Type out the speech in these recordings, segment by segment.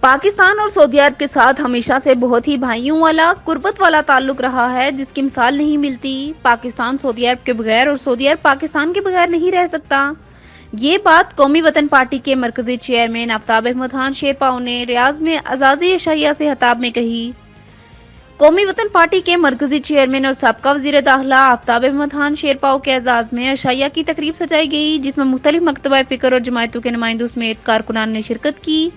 پاکستان اور سعودی عرب کے ساتھ ہمیشہ سے بہت ہی بھائیوں والا قربت والا تعلق رہا ہے جس کی مثال نہیں ملتی۔ پاکستان سعودی عرب کے بغیر اور سعودی عرب پاکستان کے بغیر نہیں رہ سکتا۔ یہ بات قومی وطن پارٹی کے مرکزی چیئرمین آفتاب احمد خان شیرپاؤ نے ریاض میں اعزازی عشائیہ سے خطاب میں کہی۔ قومی وطن پارٹی کے مرکزی چیئرمین اور سابقہ وزیر داخلہ آفتاب احمد خان شیرپاؤ کے اعزاز میں عشائیہ کی تقریب سجائی گئی جس میں مختلف مکتبہ فکر اور جماعتوں کے نمائندوں سمیت کارکنان نے شرکت کی۔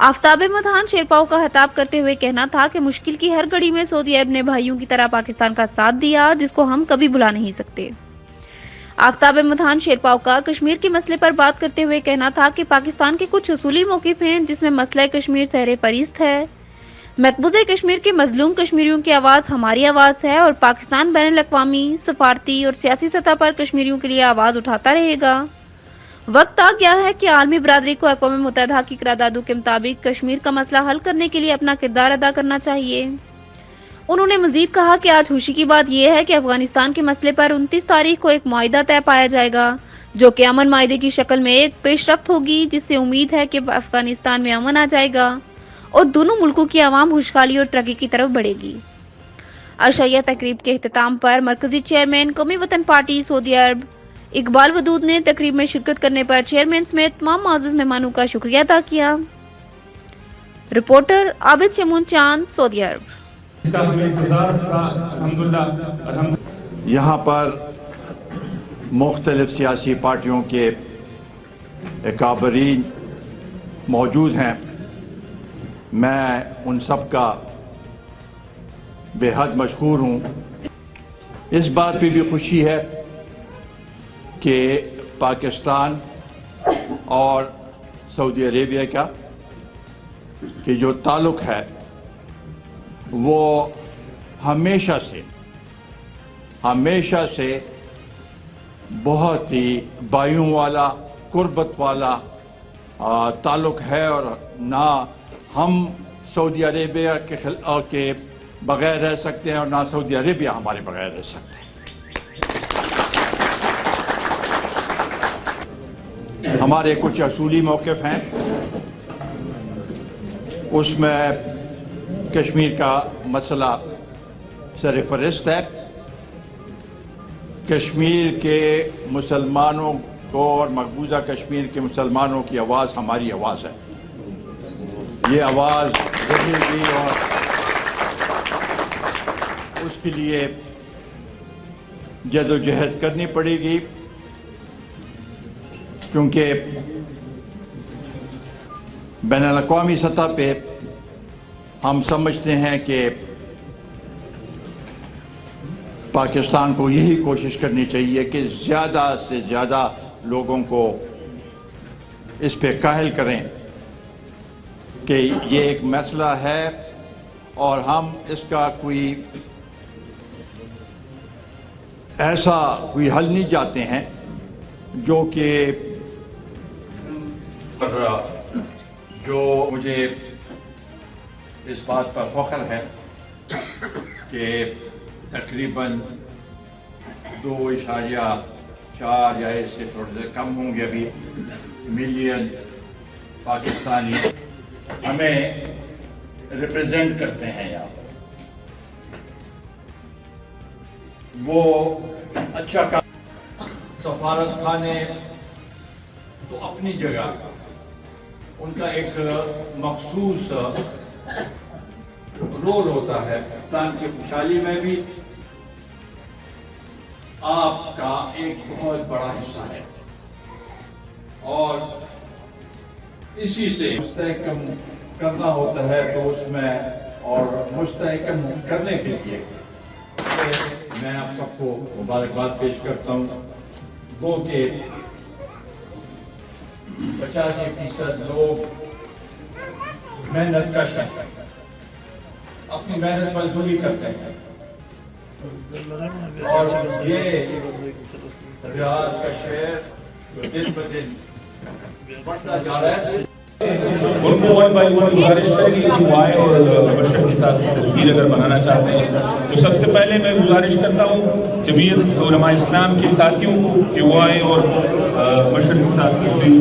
آفتاب احمد خان شیرپاؤ کا خطاب کرتے ہوئے کہنا تھا کہ مشکل کی ہر گھڑی میں سعودی عرب نے بھائیوں کی طرح پاکستان کا ساتھ دیا جس کو ہم کبھی بھلا نہیں سکتے۔ آفتاب احمد خان شیرپاؤ کا کشمیر کے مسئلے پر بات کرتے ہوئے کہنا تھا کہ پاکستان کے کچھ اصولی موقف ہیں جس میں مسئلہ کشمیر سہر فہرست ہے۔ مقبوضہ کشمیر کے مظلوم کشمیریوں کی آواز ہماری آواز ہے اور پاکستان بین الاقوامی، سفارتی اور سیاسی سطح پر کشمیریوں کے لیے آواز اٹھاتا رہے گا۔ وقت آ گیا ہے کہ عالمی برادری کو اقوام متحدہ کی قراردادوں کے مطابق کشمیر کا مسئلہ حل کرنے کے لیے اپنا کردار ادا کرنا چاہیے۔ انہوں نے مزید کہا کہ آج خوشی کی بات یہ ہے کہ افغانستان کے مسئلے پر 29 تاریخ کو ایک معاہدہ طے پایا جائے گا جو کہ امن معاہدے کی شکل میں ایک پیش رفت ہوگی جس سے امید ہے کہ افغانستان میں امن آ جائے گا اور دونوں ملکوں کی عوام خوشحالی اور ترقی کی طرف بڑھے گی۔ عشائیہ تقریب کے اختتام پر مرکزی چیئرمین قومی وطن پارٹی سعودی عرب اقبال ودود نے تقریب میں شرکت کرنے پر چیئرمین سمیت تمام معزز مہمانوں کا شکریہ ادا کیا۔ رپورٹر عابد شمون چاند، سعودی عرب۔ یہاں پر مختلف سیاسی پارٹیوں کے اکابرین موجود ہیں۔ میں ان سب کا بے حد مشکور ہوں۔ اس بات پہ بھی خوشی ہے کہ پاکستان اور سعودی عربیہ کا کہ جو تعلق ہے وہ ہمیشہ سے بہت ہی بھائیوں والا، قربت والا تعلق ہے، اور نہ ہم سعودی عربیہ کے بغیر رہ سکتے ہیں اور نہ سعودی عربیہ ہمارے بغیر رہ سکتے ہیں۔ ہمارے کچھ اصولی موقف ہیں، اس میں کشمیر کا مسئلہ سر فہرست ہے۔ کشمیر کے مسلمانوں کو اور مقبوضہ کشمیر کے مسلمانوں کی آواز ہماری آواز ہے۔ یہ آواز رہے گی اور اس کے لیے جد و جہد کرنی پڑے گی، کیونکہ بین الاقوامی سطح پہ ہم سمجھتے ہیں کہ پاکستان کو یہی کوشش کرنی چاہیے کہ زیادہ سے زیادہ لوگوں کو اس پہ قائل کریں کہ یہ ایک مسئلہ ہے اور ہم اس کا کوئی ایسا کوئی حل نہیں چاہتے ہیں جو کہ جو مجھے اس بات پر فخر ہے کہ تقریباً 2.4 یا اس سے تھوڑے سے کم ہوں گے ابھی ملین پاکستانی ہمیں ریپرزینٹ کرتے ہیں یہاں پر۔ وہ اچھا کام، سفارت خانے تو اپنی جگہ ان کا ایک مخصوص رول ہوتا ہے، پاکستان کی خوشحالی میں بھی آپ کا ایک بہت بڑا حصہ ہے، اور اسی سے مستحکم کرنا ہوتا ہے تو اس میں اور مستحکم کرنے کے لیے میں آپ سب کو مبارکباد پیش کرتا ہوں۔ وہ کہ 85% لوگ محنت کش ہیں، اپنی محنت مزدوری کرتے ہیں، اور یہ بہار کا شہر دن بدن بڑھتا جا رہا ہے۔ ان کو گزارش ہے کہ آئے اور بشر کے ساتھ تصویر اگر بنانا چاہتے ہیں تو سب سے پہلے میں گزارش کرتا ہوں جمعیت علماء اسلام کے ساتھیوں کو کہ وہ آئے اور بشر کے ساتھ تصویر۔